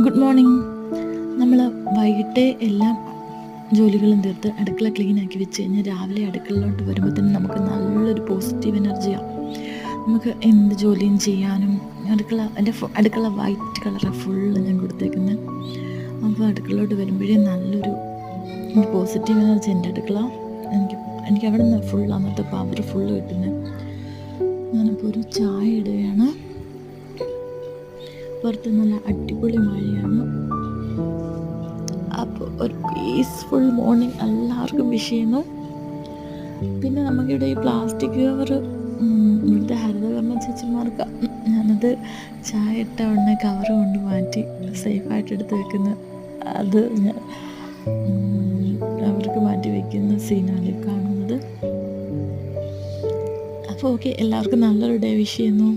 Good morning. നമ്മൾ വൈകിട്ടേ എല്ലാം ജോലികളും തീർത്ത് അടുക്കള ക്ലീനാക്കി വെച്ച് കഴിഞ്ഞാൽ രാവിലെ അടുക്കളയിലോട്ട് വരുമ്പോൾ തന്നെ നമുക്ക് നല്ലൊരു പോസിറ്റീവ് എനർജിയാണ്. നമുക്ക് എന്ത് ജോലിയും ചെയ്യാനും അടുക്കള വൈറ്റ് കളറാണ് ഫുള്ള് ഞാൻ കൊടുത്തേക്കുന്നത്. അപ്പോൾ അടുക്കളയിലോട്ട് വരുമ്പോഴേ നല്ലൊരു പോസിറ്റീവ് എനർജി എൻ്റെ അടുക്കള. എനിക്ക് അവിടെ നിന്ന് അന്നത്തെ പവർ ഫുള്ള് കിട്ടുന്നത്. ഞാനിപ്പോൾ ഒരു ചായ ഇടുകയാണ്. പുറത്ത് നല്ല അടിപൊളി മഴയാണ്. അപ്പോൾ ഒരു പീസ്ഫുൾ മോർണിംഗ് എല്ലാവർക്കും വിഷ് ചെയ്യുന്നു. പിന്നെ നമുക്കിവിടെ ഈ പ്ലാസ്റ്റിക് കവർ ഇവിടുത്തെ ഹരിതകർമ്മ ചേച്ചിമാർക്ക് ഞാനത് ചായ ഇട്ട ഉടനെ കവർ കൊണ്ട് മാറ്റി സേഫായിട്ട് എടുത്ത് വെക്കുന്ന അത് ഞാൻ അവർക്ക് മാറ്റി വയ്ക്കുന്ന സീനാണ് കാണുന്നത്. അപ്പോൾ ഓക്കെ, എല്ലാവർക്കും നല്ലൊരു ഡേ വിഷ് ചെയ്യുന്നു.